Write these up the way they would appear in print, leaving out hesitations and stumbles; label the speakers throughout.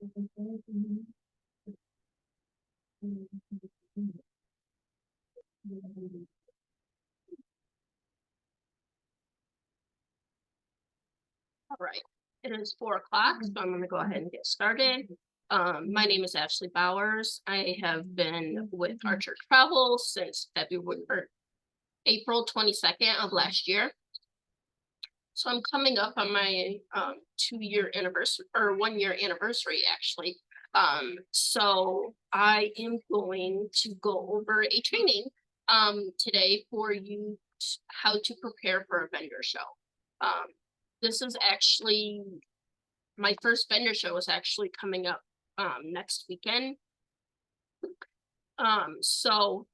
Speaker 1: All right. It is 4 o'clock, so I'm going to go ahead and get started. My name is Ashley Bowers. I have been with Archer Travel since February or April 22nd of last year. So I'm coming up on my 2-year anniversary or 1-year anniversary, actually. So I am going to go over a training today for you how to prepare for a vendor show. This is actually my first vendor show is actually coming up next weekend. So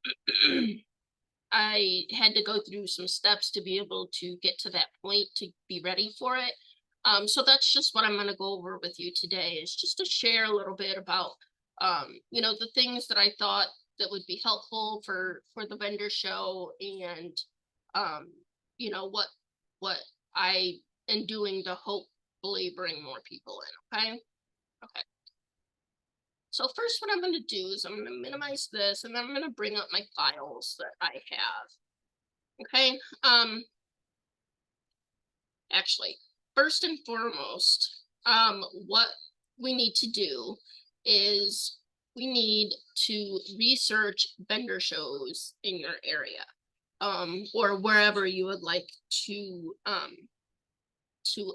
Speaker 1: I had to go through some steps to be able to get to that point to be ready for it. So that's just what I'm going to go over with you today, is just to share a little bit about the things that I thought that would be helpful for the vendor show, and um what I am doing to hopefully bring more people in. Okay. So first, what I'm going to do is I'm going to minimize this, and then I'm going to bring up my files that I have. Okay. Actually, first and foremost, what we need to do is we need to research vendor shows in your area, or wherever you would like to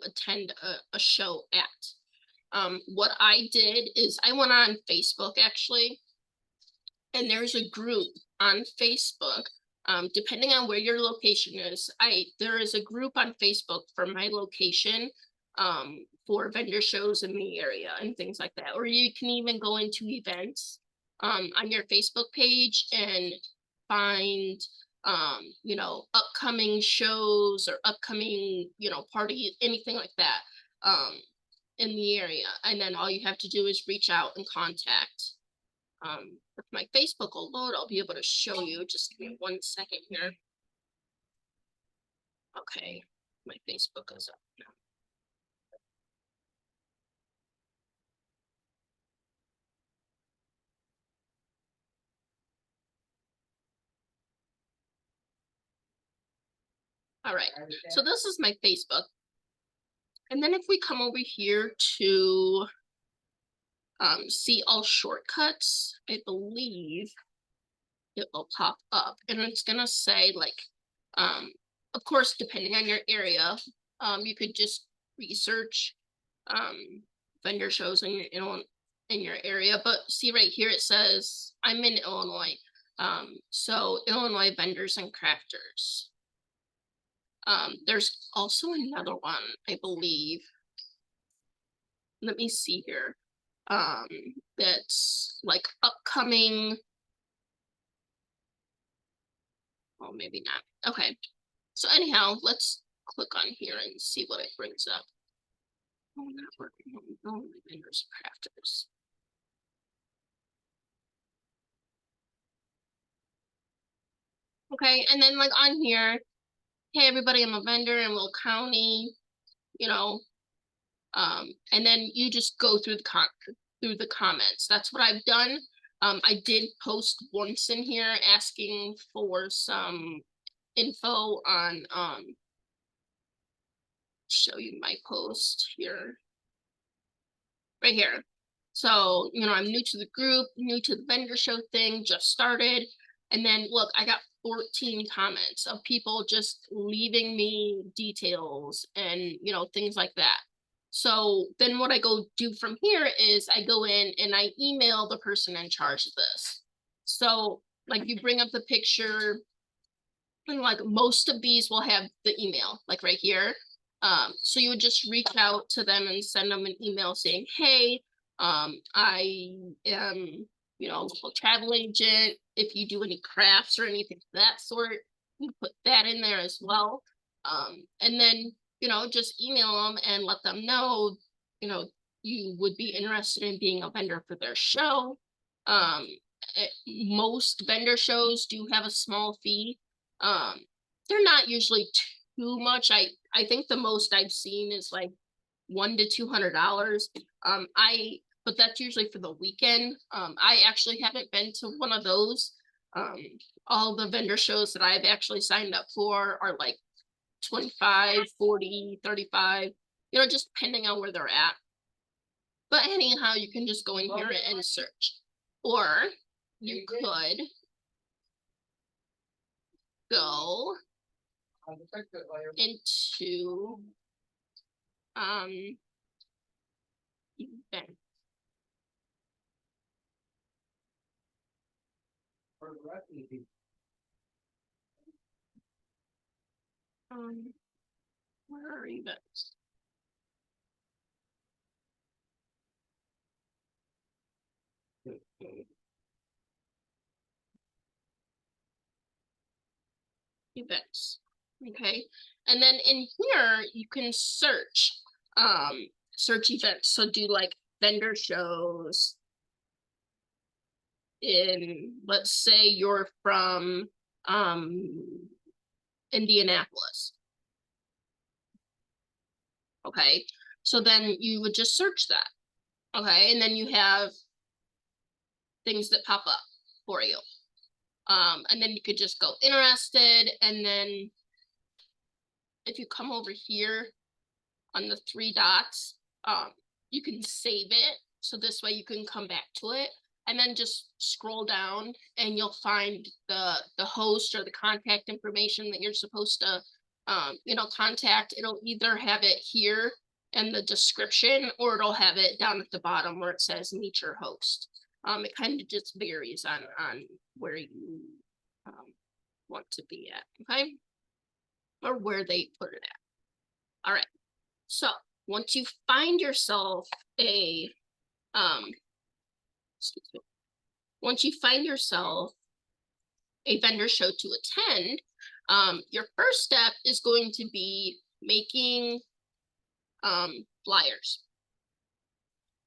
Speaker 1: attend a show at. What I did is I went on Facebook, actually, and there's a group on Facebook. Depending on where your location is, there is a group on Facebook for my location, for vendor shows in the area and things like that. Or you can even go into events on your Facebook page and find upcoming shows or upcoming parties, anything like that, in the area. And then all you have to do is reach out and contact. If my Facebook will load, I'll be able to show you. Just give me 1 second here. Okay, my Facebook is up now. All right, so this is my Facebook. And then if we come over here to see all shortcuts, I believe it will pop up, and it's gonna say, like, of course, depending on your area, you could just research vendor shows in your area. But see right here, it says I'm in Illinois. So Illinois Vendors and Crafters. There's also another one, I believe. Let me see here. That's like upcoming. Oh, maybe not. Okay. So anyhow, let's click on here and see what it brings up. Oh, not working. Oh, vendors and crafters. Okay, and then like on here, hey everybody, I'm a vendor in Will County, you know, and then you just go through the comments. That's what I've done. I did post once in here asking for some info on show you my post here, right here. So, I'm new to the group, new to the vendor show thing, just started. And then look, I got 14 comments of people just leaving me details and, things like that. So then what I go do from here is I go in and I email the person in charge of this. So like you bring up the picture, and like most of these will have the email, like right here. So you would just reach out to them and send them an email saying, hey, I am, a local travel agent. If you do any crafts or anything of that sort, you put that in there as well. And then, just email them and let them know, you would be interested in being a vendor for their show. Most vendor shows do have a small fee. They're not usually too much. I think the most I've seen is like $100 to $200. but that's usually for the weekend. I actually haven't been to one of those. All the vendor shows that I've actually signed up for are like 25, 40, 35, you know, just depending on where they're at. But anyhow, you can just go in here and search. Or you could go into event. Where are events? Events. Okay, and then in here you can search search events. So do like vendor shows in, let's say you're from Indianapolis. Okay, so then you would just search that. Okay, and then you have things that pop up for you. And then you could just go interested, and then if you come over here on the 3 dots, you can save it. So this way you can come back to it, and then just scroll down and you'll find the host or the contact information that you're supposed to, you know, contact. It'll either have it here in the description, or it'll have it down at the bottom where it says meet your host. It kind of just varies on where you want to be at, okay? Or where they put it at. All right. So once you find yourself a once you find yourself a vendor show to attend, your first step is going to be making flyers.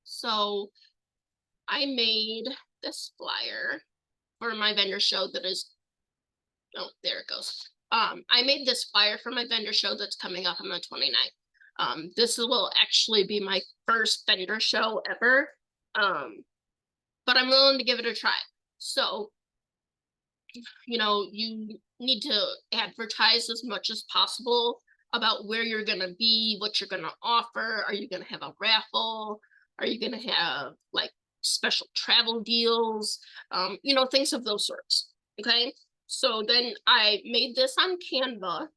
Speaker 1: So I made this flyer for my vendor show that is, oh, there it goes. I made this flyer for my vendor show that's coming up on the 29th. This will actually be my first vendor show ever, but I'm willing to give it a try. So, you know, you need to advertise as much as possible about where you're going to be, what you're going to offer. Are you going to have a raffle? Are you going to have like special travel deals? You know, things of those sorts. Okay. So then I made this on Canva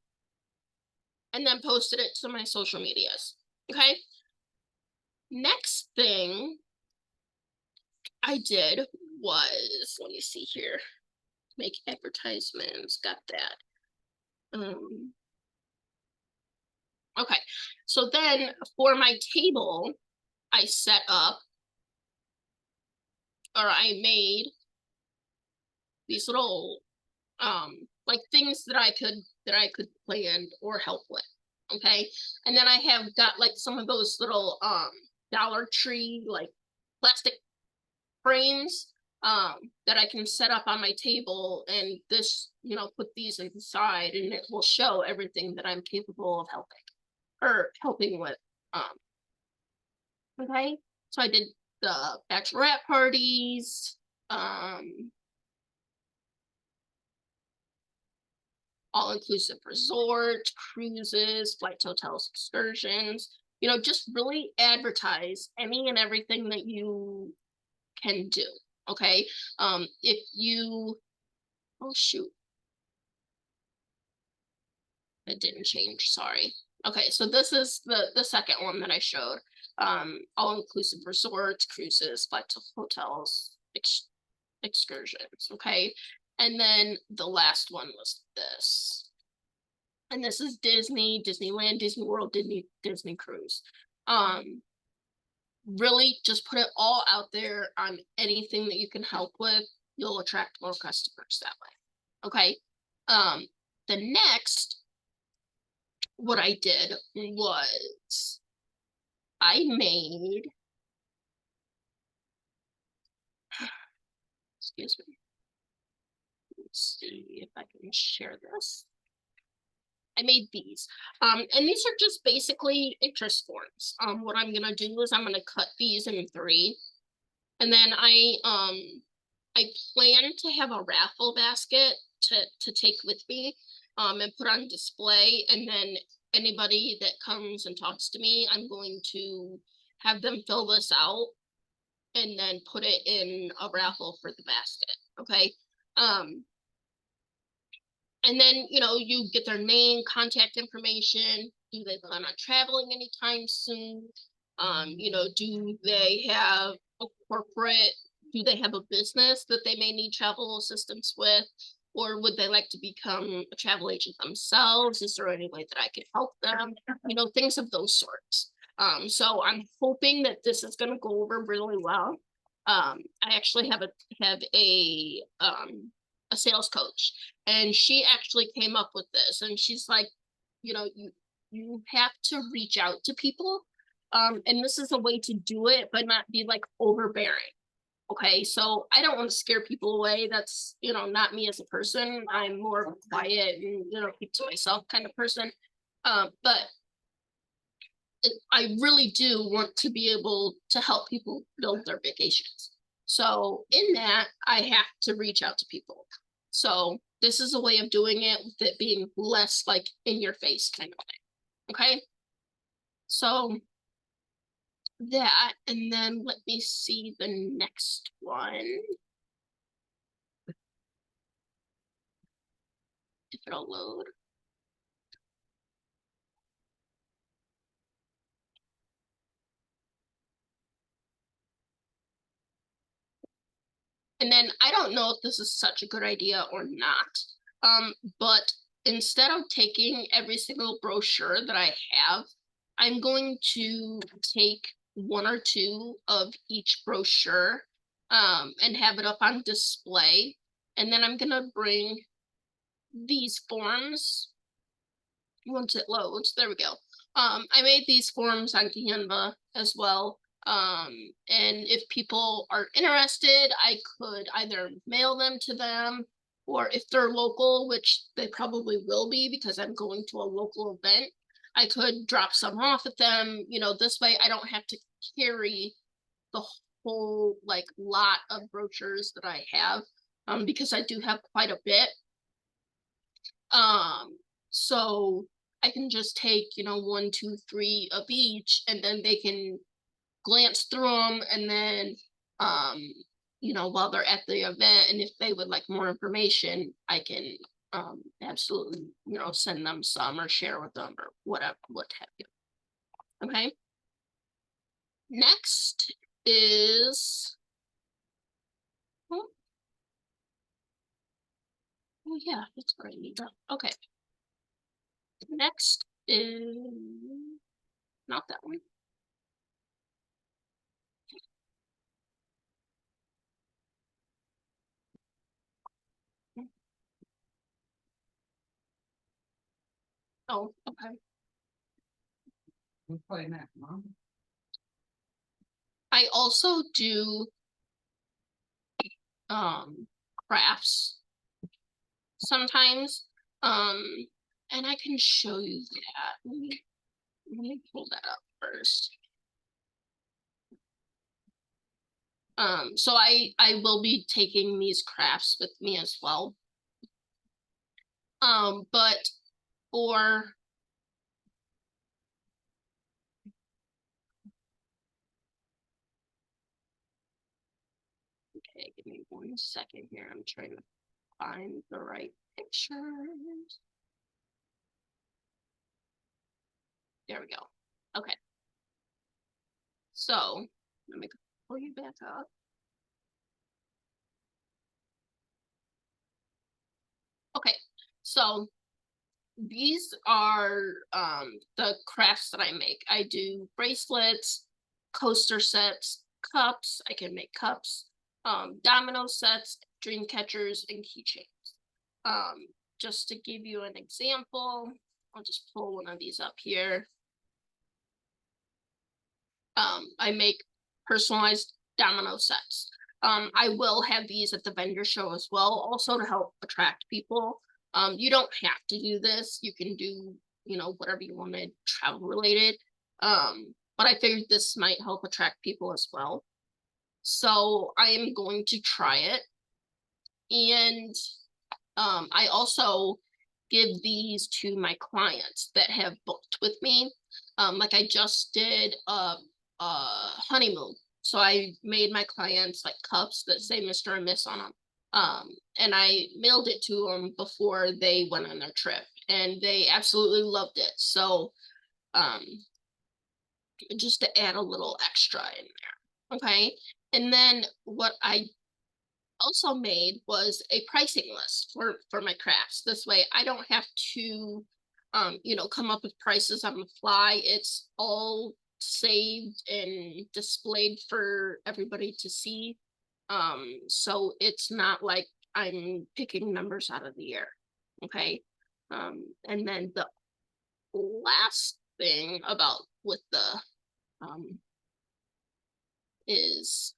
Speaker 1: and then posted it to my social medias. Okay. Next thing I did was, let me see here, make advertisements, got that. Okay, so then for my table, I set up, or I made these little like things that I could plan or help with. Okay, and then I have got like some of those little Dollar Tree like plastic frames that I can set up on my table, and this, you know, put these inside and it will show everything that I'm capable of helping with. Okay, so I did the bachelorette parties, all-inclusive resort, cruises, flights, hotels, excursions, you know, just really advertise any and everything that you can do. Okay, if you, oh shoot, it didn't change, sorry. Okay, so this is the second one that I showed. All-inclusive resorts, cruises, flights to hotels, excursions. Okay, and then the last one was this, and this is Disney, Disneyland, Disney World, Disney Cruise. Really just put it all out there on anything that you can help with. You'll attract more customers that way. Okay. The next, what I did was I made, excuse me. Let's see if I can share this. I made these. And these are just basically interest forms. What I'm gonna do is I'm gonna cut these in 3. And then I plan to have a raffle basket to take with me and put on display. And then anybody that comes and talks to me, I'm going to have them fill this out and then put it in a raffle for the basket. Okay. And then, you get their name, contact information. Do they plan on traveling anytime soon? Do they have a corporate, do they have a business that they may need travel assistance with? Or would they like to become a travel agent themselves? Is there any way that I could help them? Things of those sorts. So I'm hoping that this is going to go over really well. I actually have a sales coach, and she actually came up with this, and she's like, you have to reach out to people, and this is a way to do it but not be like overbearing. Okay, so I don't want to scare people away. That's not me as a person. I'm more of a quiet and keep to myself kind of person. But I really do want to be able to help people build their vacations. So in that, I have to reach out to people. So this is a way of doing it with it being less like in your face kind of thing. Okay. So that, and then let me see the next one. If it'll load. And then I don't know if this is such a good idea or not. But instead of taking every single brochure that I have, I'm going to take one or two of each brochure and have it up on display. And then I'm gonna bring these forms once it loads. There we go. I made these forms on Canva as well. And if people are interested, I could either mail them to them, or if they're local, which they probably will be because I'm going to a local event, I could drop some off at them. This way I don't have to carry the whole like lot of brochures that I have, because I do have quite a bit. So I can just take, 1, 2, 3 of each, and then they can glance through them, and then while they're at the event, and if they would like more information, I can absolutely send them some or share with them or whatever, what have you. Okay. Next is oh yeah, that's what I need. Okay. Next is not that one. Oh, okay.
Speaker 2: Who's playing that, Mom?
Speaker 1: I also do crafts sometimes. And I can show you that. Let me pull that up first. So I will be taking these crafts with me as well. But for okay, give me 1 second here. I'm trying to find the right pictures. There we go. Okay. So let me pull you back up. Okay, so these are the crafts that I make. I do bracelets, coaster sets, cups. I can make cups, domino sets, dream catchers, and keychains. Just to give you an example, I'll just pull one of these up here. I make personalized domino sets. I will have these at the vendor show as well, also to help attract people. You don't have to do this. You can do, whatever you wanted travel related. But I figured this might help attract people as well. So I am going to try it. And I also give these to my clients that have booked with me. Like I just did a honeymoon. So I made my clients like cups that say Mr. and Miss on them. And I mailed it to them before they went on their trip, and they absolutely loved it. So um, just to add a little extra in there. Okay. And then what I also made was a pricing list for my crafts. This way I don't have to come up with prices on the fly. It's all saved and displayed for everybody to see. So it's not like I'm picking numbers out of the air. Okay. And then the last thing about with the is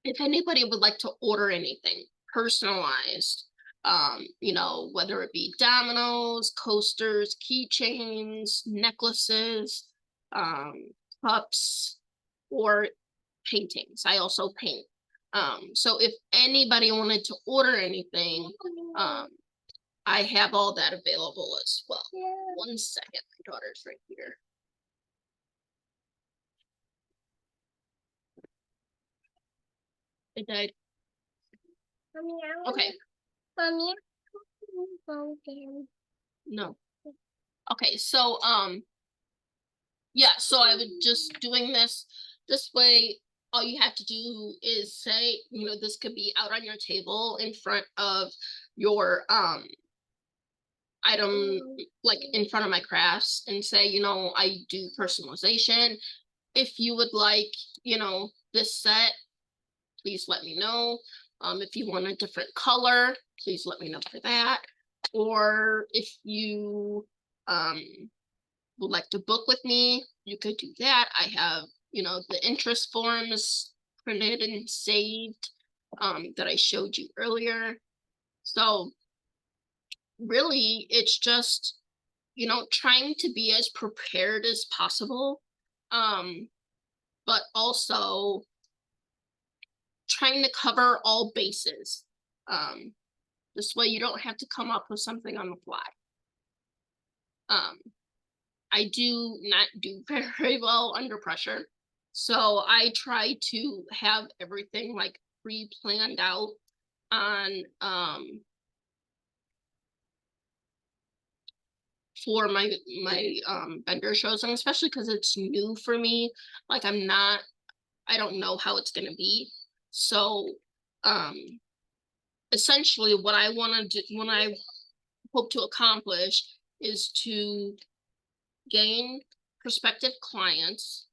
Speaker 1: if anybody would like to order anything personalized, whether it be dominoes, coasters, keychains, necklaces, um, cups, or paintings. I also paint. So if anybody wanted to order anything, I have all that available as well. 1 second, my daughter's right here. It died. Okay.
Speaker 2: Mommy.
Speaker 1: No. Okay, so yeah, so I would just doing this way, all you have to do is say, this could be out on your table in front of your item, like in front of my crafts, and say, I do personalization. If you would like, this set, please let me know. If you want a different color, please let me know for that. Or if you would like to book with me, you could do that. I have, the interest forms printed and saved that I showed you earlier. So really, it's just, trying to be as prepared as possible, but also trying to cover all bases. This way you don't have to come up with something on the fly. I do not do very well under pressure. So I try to have everything like pre-planned out on for my vendor shows, and especially because it's new for me. Like I don't know how it's gonna be. So essentially what I want to do, when I hope to accomplish, is to gain prospective clients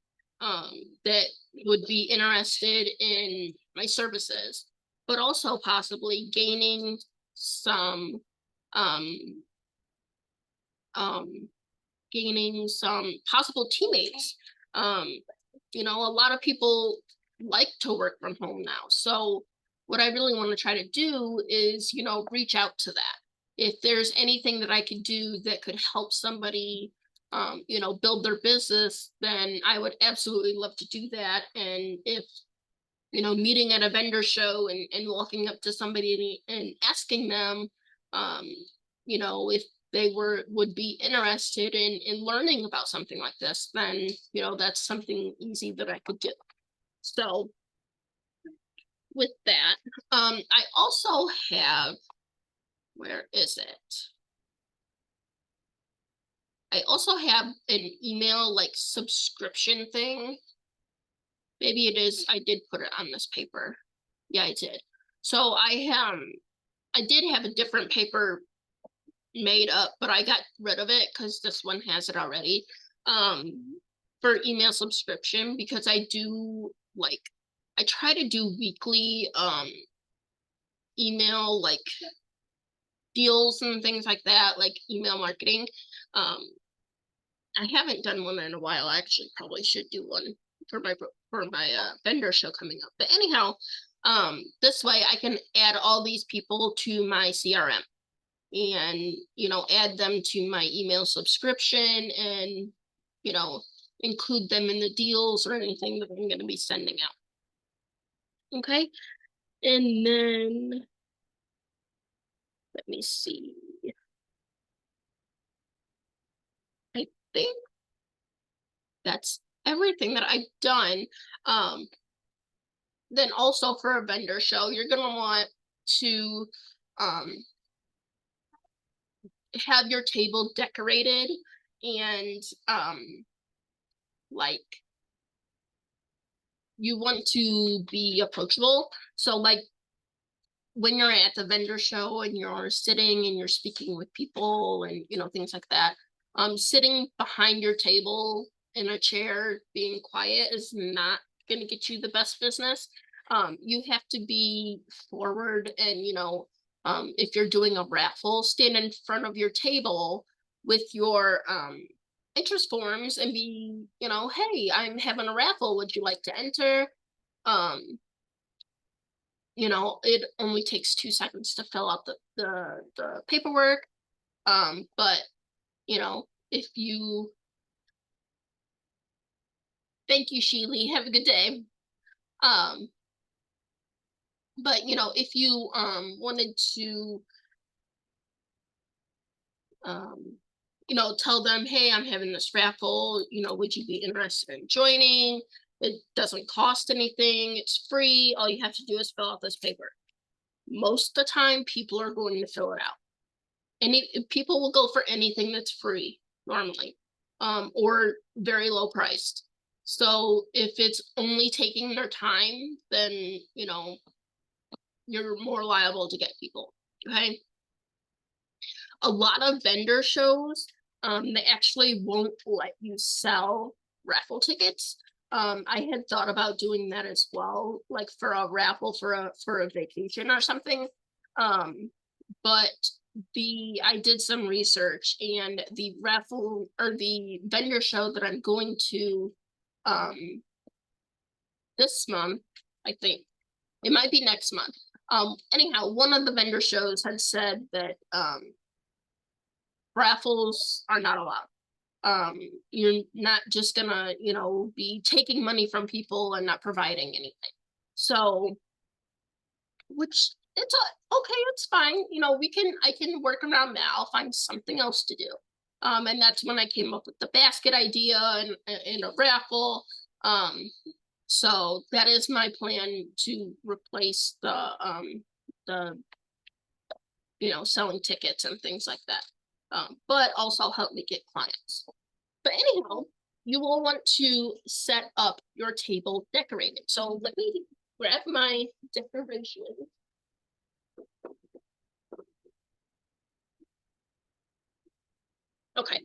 Speaker 1: that would be interested in my services, but also possibly gaining some um, um, possible teammates. A lot of people like to work from home now. So what I really want to try to do is, reach out to that. If there's anything that I could do that could help somebody, build their business, then I would absolutely love to do that. And if, meeting at a vendor show and walking up to somebody and asking them, if they would be interested in learning about something like this, then that's something easy that I could do. So with that, I also have, where is it? I also have an email like subscription thing. Maybe it is, I did put it on this paper. Yeah, I did. So I did have a different paper made up, but I got rid of it because this one has it already. For email subscription, because I try to do weekly email like deals and things like that, like email marketing. I haven't done one in a while. I actually probably should do one for my vendor show coming up. But anyhow, this way I can add all these people to my CRM and add them to my email subscription, and include them in the deals or anything that I'm going to be sending out. Okay. And then let me see. I think that's everything that I've done. Then also for a vendor show, you're going to want to have your table decorated and like you want to be approachable. So like when you're at the vendor show and you're sitting and you're speaking with people and things like that, sitting behind your table in a chair being quiet is not going to get you the best business. You have to be forward and if you're doing a raffle, stand in front of your table with your interest forms and be, hey, I'm having a raffle, would you like to enter? It only takes 2 seconds to fill out the paperwork. But if you thank you, Sheely, have a good day. But if you wanted to tell them, hey, I'm having this raffle, would you be interested in joining? It doesn't cost anything, it's free, all you have to do is fill out this paper. Most of the time people are going to fill it out. People will go for anything that's free normally, or very low priced. So if it's only taking their time, then you're more liable to get people. Okay. A lot of vendor shows, they actually won't let you sell raffle tickets. I had thought about doing that as well, like for a raffle for a vacation or something. But I did some research, and the raffle or the vendor show that I'm going to this month, I think it might be next month. Anyhow, one of the vendor shows had said that raffles are not allowed. You're not just gonna, be taking money from people and not providing anything. So, which okay, it's fine. I can work around that. I'll find something else to do. And that's when I came up with the basket idea and a raffle. So that is my plan to replace the selling tickets and things like that. But also help me get clients. But anyhow, you will want to set up your table decorated. So let me grab my decoration. Okay.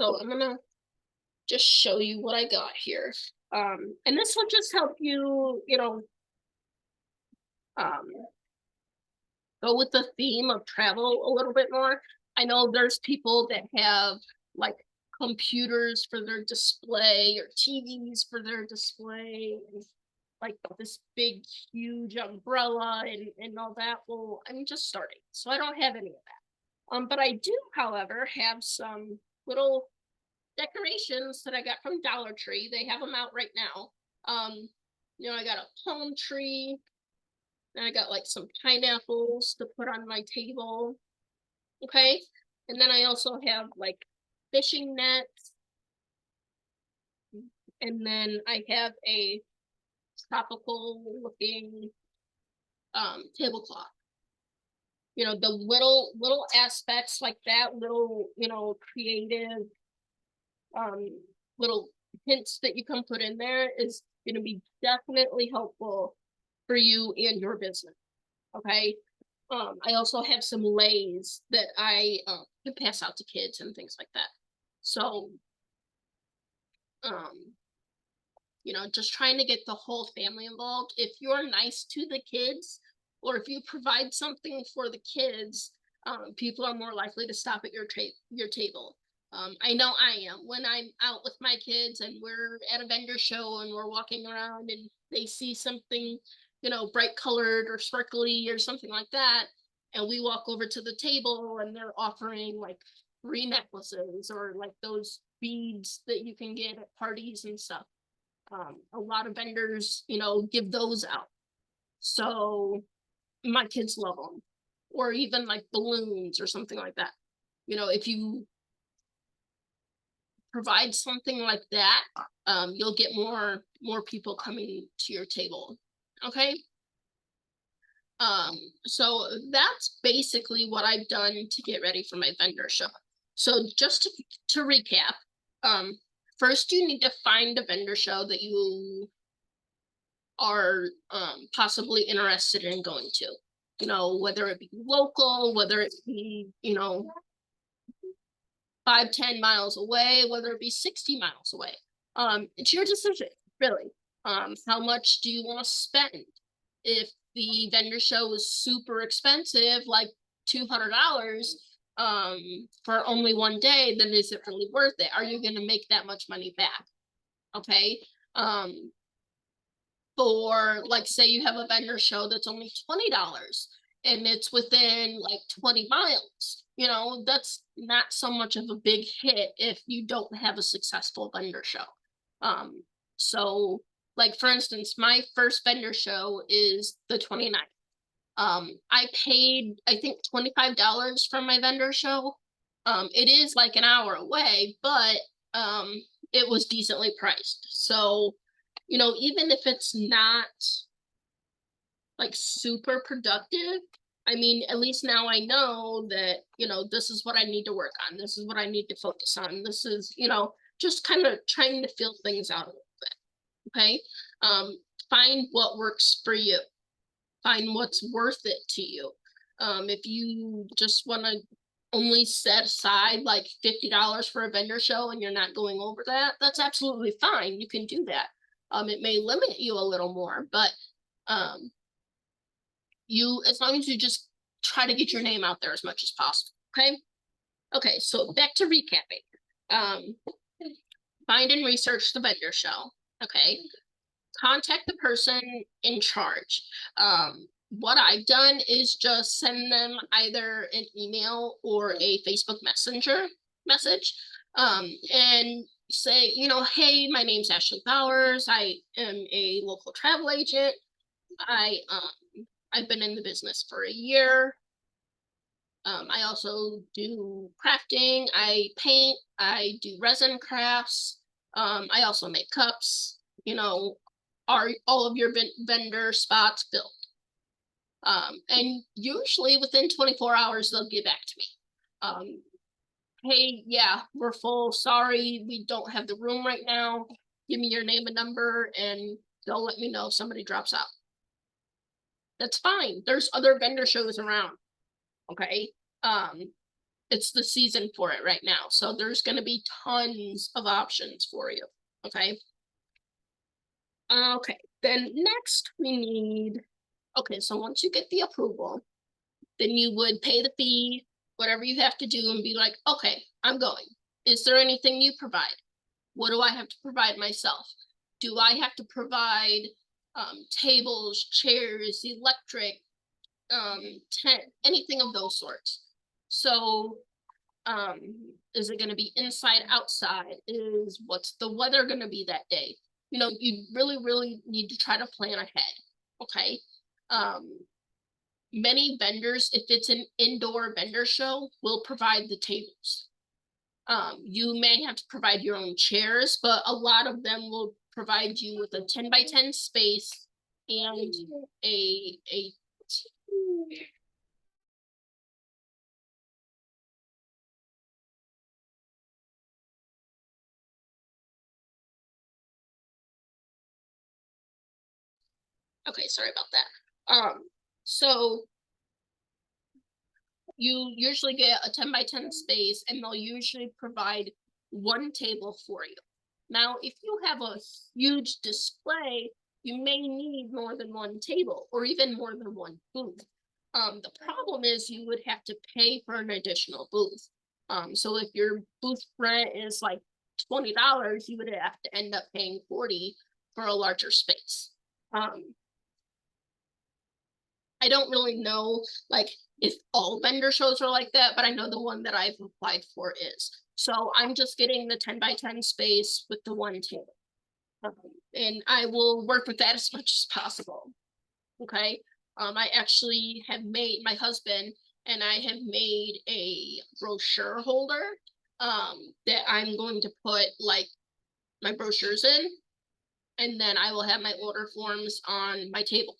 Speaker 1: So I'm gonna just show you what I got here. And this will just help you, um, go with the theme of travel a little bit more. I know there's people that have like computers for their display or TVs for their display and like this big huge umbrella and all that. Well, I'm just starting, so I don't have any of that. But I do, however, have some little decorations that I got from Dollar Tree. They have them out right now. I got a palm tree, and I got like some pineapples to put on my table. Okay. And then I also have like fishing nets. And then I have a tropical looking tablecloth. The little aspects like that, little, creative little hints that you can put in there is going to be definitely helpful for you and your business. Okay. I also have some lays that I can pass out to kids and things like that. So, just trying to get the whole family involved. If you're nice to the kids, or if you provide something for the kids, people are more likely to stop at your table. I know I am. When I'm out with my kids and we're at a vendor show and we're walking around and they see something, bright colored or sparkly or something like that, and we walk over to the table and they're offering like necklaces or like those beads that you can get at parties and stuff. A lot of vendors, give those out. So my kids love them. Or even like balloons or something like that. If you provide something like that, you'll get more people coming to your table. Okay. So that's basically what I've done to get ready for my vendor show. So just to recap, first you need to find a vendor show that you are possibly interested in going to. Whether it be local, whether it be, 5-10 miles away, whether it be 60 miles away. It's your decision, really. How much do you want to spend? If the vendor show is super expensive, like $200, for only one day, then is it really worth it? Are you going to make that much money back? Okay. For like, say you have a vendor show that's only $20 and it's within like 20 miles, that's not so much of a big hit if you don't have a successful vendor show. So like, for instance, my first vendor show is the 29th. I paid, I think, $25 for my vendor show. It is like an hour away, but it was decently priced. So, even if it's not like super productive, I mean, at least now I know that, this is what I need to work on. This is what I need to focus on. This is, just kind of trying to feel things out a little bit. Okay. Find what works for you. Find what's worth it to you. If you just want to only set aside like $50 for a vendor show and you're not going over that, that's absolutely fine. You can do that. It may limit you a little more, but as long as you just try to get your name out there as much as possible. Okay, so back to recapping. Find and research the vendor show. Okay, contact the person in charge. What I've done is just send them either an email or a Facebook Messenger message, and say, hey, my name's Ashley Bowers. I am a local travel agent. I've been in the business for a year. I also do crafting. I paint. I do resin crafts. I also make cups. Are all of your vendor spots filled? And usually within 24 hours, they'll get back to me. Hey, yeah, we're full. Sorry, we don't have the room right now. Give me your name and number, and they'll let me know if somebody drops out. That's fine. There's other vendor shows around. Okay. It's the season for it right now. So there's going to be tons of options for you. Okay. Okay. Then next we need, okay, so once you get the approval, then you would pay the fee, whatever you have to do, and be like, okay, I'm going. Is there anything you provide? What do I have to provide myself? Do I have to provide tables, chairs, electric, tent, anything of those sorts? So is it going to be inside, outside? What's the weather going to be that day? You really need to try to plan ahead. Okay. Many vendors, if it's an indoor vendor show, will provide the tables. You may have to provide your own chairs, but a lot of them will provide you with a 10 by 10 space and a okay, sorry about that. So you usually get a 10 by 10 space, and they'll usually provide one table for you. Now, if you have a huge display, you may need more than one table or even more than one booth. The problem is you would have to pay for an additional booth. So if your booth rent is like $20, you would have to end up paying $40 for a larger space. I don't really know, like, if all vendor shows are like that, but I know the one that I've applied for is. So I'm just getting the 10 by 10 space with the one table. And I will work with that as much as possible. Okay. I actually have made my husband and I have made a brochure holder that I'm going to put like my brochures in, and then I will have my order forms on my table.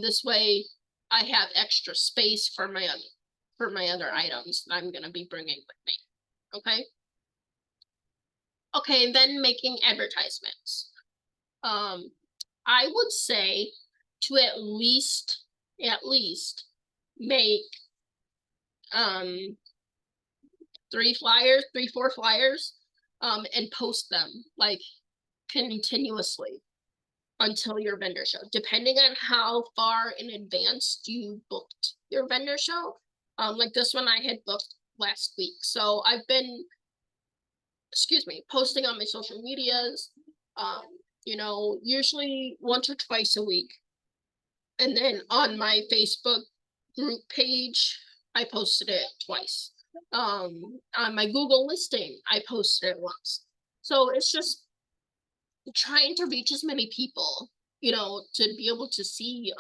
Speaker 1: This way I have extra space for my other items that I'm gonna be bringing with me. Okay. Okay, then making advertisements. I would say to at least make um 4 flyers, and post them like continuously until your vendor show, depending on how far in advance you booked your vendor show. Like this one I had booked last week. So I've been, posting on my social medias, um, usually once or twice a week. And then on my Facebook group page, I posted it twice. On my Google listing, I posted it once. So it's just trying to reach as many people, to be able to see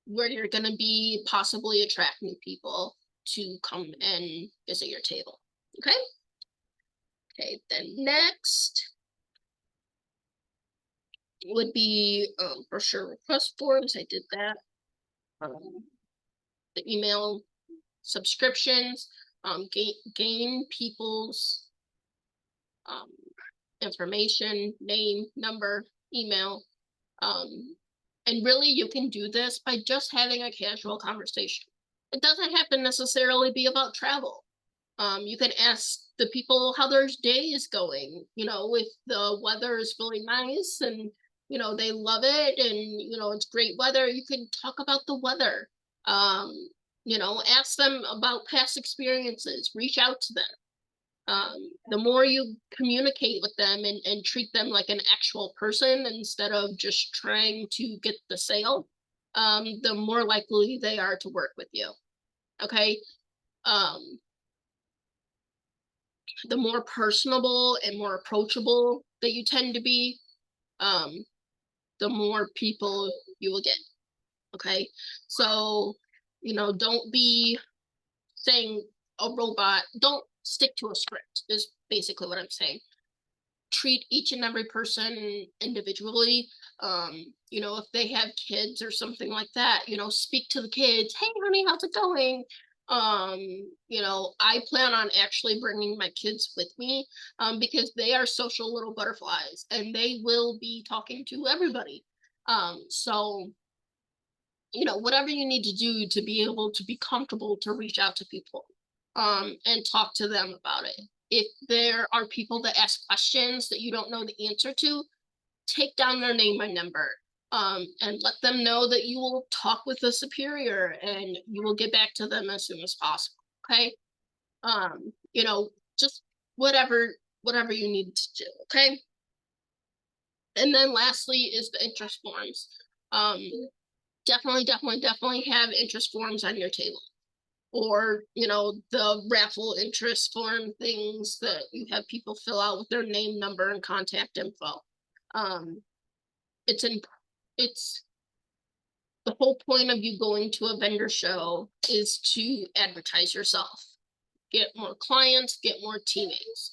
Speaker 1: where you're going to be, possibly attract new people to come and visit your table. Okay. Okay, then next would be brochure request forms. I did that. The email subscriptions, gain people's information, name, number, email. And really you can do this by just having a casual conversation. It doesn't have to necessarily be about travel. You can ask the people how their day is going, if the weather is really nice and, they love it and, it's great weather, you can talk about the weather. Ask them about past experiences, reach out to them. The more you communicate with them and treat them like an actual person instead of just trying to get the sale, the more likely they are to work with you. Okay. The more personable and more approachable that you tend to be, the more people you will get. Okay. So, don't be saying a robot, don't stick to a script, is basically what I'm saying. Treat each and every person individually. If they have kids or something like that, speak to the kids. Hey, honey, how's it going? I plan on actually bringing my kids with me, because they are social little butterflies and they will be talking to everybody. So, whatever you need to do to be able to be comfortable to reach out to people, and talk to them about it. If there are people that ask questions that you don't know the answer to, take down their name and number, and let them know that you will talk with the superior and you will get back to them as soon as possible. Okay. Just whatever you need to do. Okay. And then lastly is the interest forms. Definitely have interest forms on your table, or the raffle interest form things that you have people fill out with their name, number, and contact info. It's the whole point of you going to a vendor show is to advertise yourself, get more clients, get more teammates.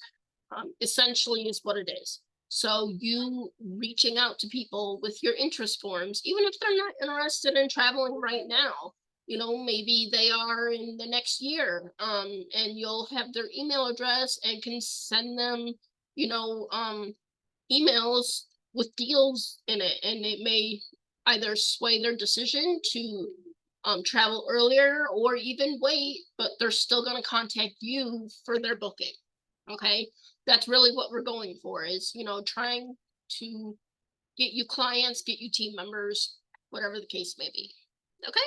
Speaker 1: Essentially is what it is. So you reaching out to people with your interest forms, even if they're not interested in traveling right now, maybe they are in the next year, and you'll have their email address and can send them, emails with deals in it, and it may either sway their decision to travel earlier or even wait, but they're still going to contact you for their booking. Okay. That's really what we're going for, is, trying to get you clients, get you team members, whatever the case may be. Okay.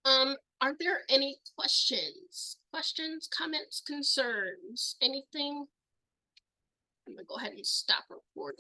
Speaker 1: Are there any questions, comments, concerns, anything? I'm gonna go ahead and stop recording.